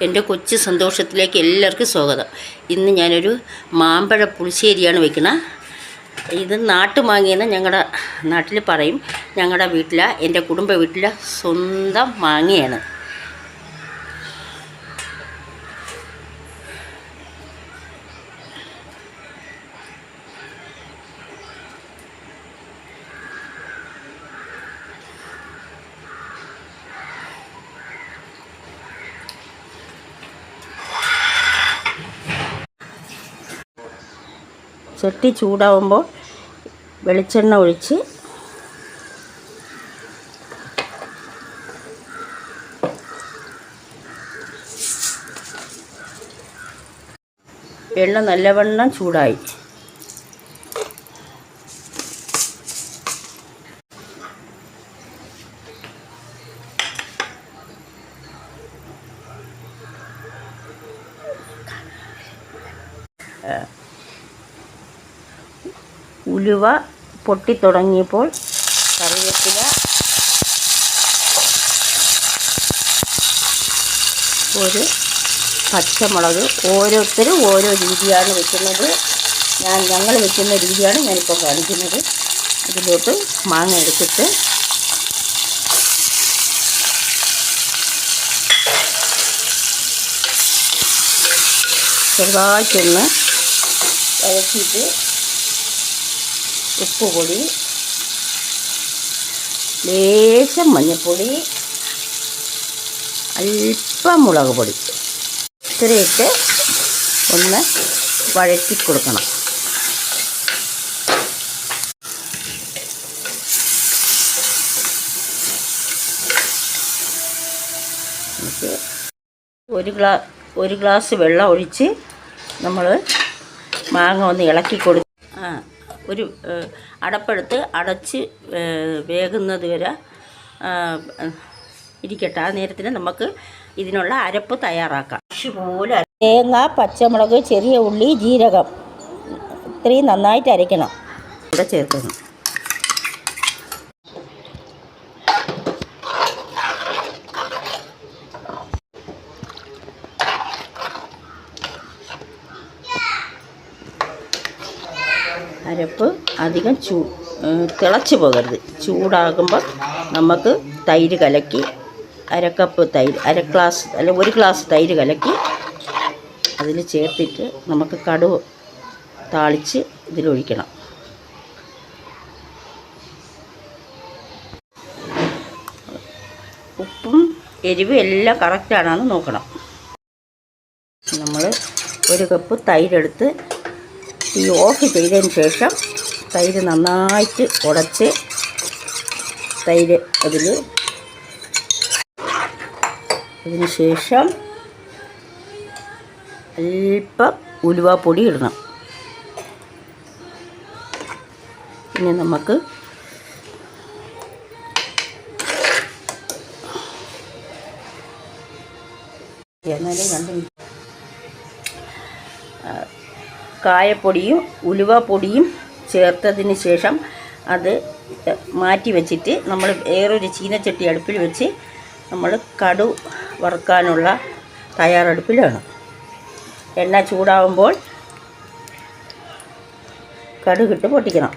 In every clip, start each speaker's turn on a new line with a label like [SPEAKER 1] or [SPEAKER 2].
[SPEAKER 1] എൻ്റെ കൊച്ചു സന്തോഷത്തിലേക്ക് എല്ലാവർക്കും സ്വാഗതം. ഇന്ന് ഞാനൊരു മാമ്പഴ പുളിശ്ശേരിയാണ് വെക്കുന്നത്. ഇത് നാട്ടുമാങ്ങയെന്ന് ഞങ്ങളുടെ നാട്ടിൽ പറയും. ഞങ്ങളുടെ വീട്ടിലെ, എൻ്റെ കുടുംബ വീട്ടിലെ സ്വന്തം മാങ്ങയാണ്. ചട്ടി ചൂടാവുമ്പോൾ വെളിച്ചെണ്ണ ഒഴിച്ച് എണ്ണ നല്ലവണ്ണം ചൂടായി. ഉലുവ പൊട്ടിത്തുടങ്ങിയപ്പോൾ കറിവേപ്പില, ഒരു പച്ചമുളക്. ഓരോരുത്തരും ഓരോ രീതിയാണ് വെക്കുന്നത്. ഞങ്ങൾ വെക്കുന്ന രീതിയാണ് ഞാനിപ്പോൾ കാണിക്കുന്നത്. അതിലോട്ട് മാങ്ങ എടുത്തിട്ട് ചെറുതായിട്ടൊന്ന് വഴറ്റിയിട്ട് ഉപ്പ് പൊടി, ലേശം മഞ്ഞൾപ്പൊടി, അല്പം മുളക് പൊടി ഇത്രയിട്ട് ഒന്ന് വഴറ്റി കൊടുക്കണം. ഒരു ഗ്ലാസ് വെള്ളം ഒഴിച്ച് നമ്മൾ മാങ്ങ ഒന്ന് ഇളക്കി കൊടുത്ത് ഒരു അടപ്പെടുത്ത് അടച്ച് വേകുന്നത് വരെ ഇരിക്കട്ടെ. ആ നേരത്തിന് നമുക്ക് ഇതിനുള്ള അരപ്പ് തയ്യാറാക്കാം. പോലെ തേങ്ങ, പച്ചമുളക്, ചെറിയ ഉള്ളി, ജീരകം ഇത്രയും നന്നായിട്ട് അരയ്ക്കണം. ഇവിടെ ചേർക്കണം. അരപ്പ് അധികം തിളച്ച് പോകരുത്. ചൂടാകുമ്പോൾ നമുക്ക് തൈര് കലക്കി, അരക്കപ്പ് തൈര്, ഒരു ഗ്ലാസ് തൈര് കലക്കി അതിൽ ചേർത്തിട്ട് നമുക്ക് കടുക് താളിച്ച് ഇതിലൊഴിക്കണം. ഉപ്പും എരിവും എല്ലാം കറക്റ്റാണെന്ന് നോക്കണം. നമ്മൾ ഒരു കപ്പ് തൈരെടുത്ത് തീ ഓഫ് ചെയ്തതിന് ശേഷം തൈര് നന്നായിട്ട് ഉടച്ച് തൈര് അതിന് ശേഷം അല്പം ഉലുവാപ്പൊടി ഇടണം. പിന്നെ നമുക്ക് കായപ്പൊടിയും ഉലുവാപ്പൊടിയും ചേർത്തതിന് ശേഷം അത് മാറ്റി വെച്ചിട്ട് നമ്മൾ വേറൊരു ചീനച്ചട്ടി അടുപ്പിൽ വെച്ച് നമ്മൾ കടുക് വറുക്കാനുള്ള തയ്യാറെടുപ്പിലാണ്. എണ്ണ ചൂടാവുമ്പോൾ കടുകിട്ട് പൊട്ടിക്കണം.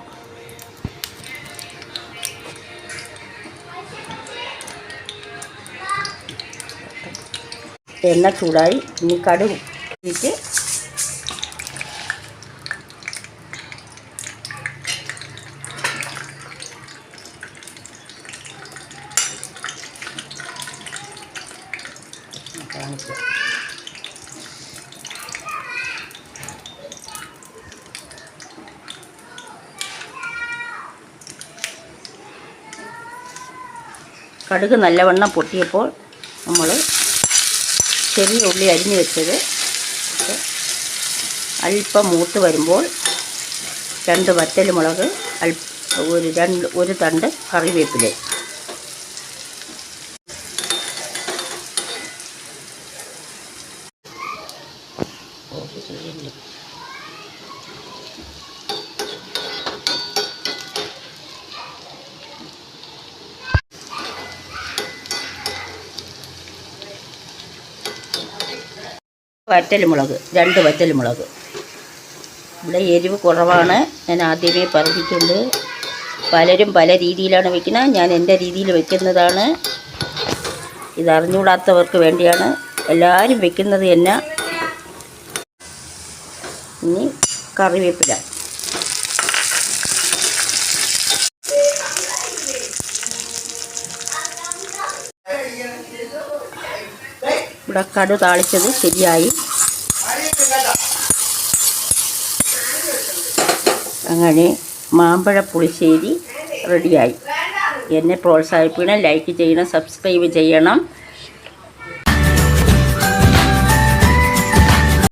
[SPEAKER 1] എണ്ണ ചൂടായി. ഇനി കടുക് ഇട്ട് കടുക് നല്ലവണ്ണം പൊട്ടിയപ്പോൾ നമ്മൾ ചെറിയ ഉള്ളി അരിഞ്ഞു വെച്ചത് അല്പം മൂത്ത് വരുമ്പോൾ 2 വറ്റൽമുളക്, ഒരു തണ്ട് കറിവേപ്പില, വറ്റൽമുളക്, 2 വറ്റൽമുളക്. ഇവിടെ എരിവ് കുറവാണ്, ഞാൻ ആദ്യമേ പറഞ്ഞിട്ടുണ്ട്. പലരും പല രീതിയിലാണ് വെക്കുന്നത്, ഞാൻ എൻ്റെ രീതിയിൽ വെക്കുന്നതാണ്. ഇതറിഞ്ഞുകൂടാത്തവർക്ക് വേണ്ടിയാണ്, എല്ലാവരും വെക്കുന്നത് തന്നെ. ഇനി കറിവേപ്പില, ഇവിടെ കടു താളിച്ചത് ശരിയായി. അങ്ങനെ മാമ്പഴ പുളിശ്ശേരി റെഡിയായി. എന്നെ പ്രോത്സാഹിപ്പിക്കണം, ലൈക്ക് ചെയ്യണം, സബ്സ്ക്രൈബ് ചെയ്യണം.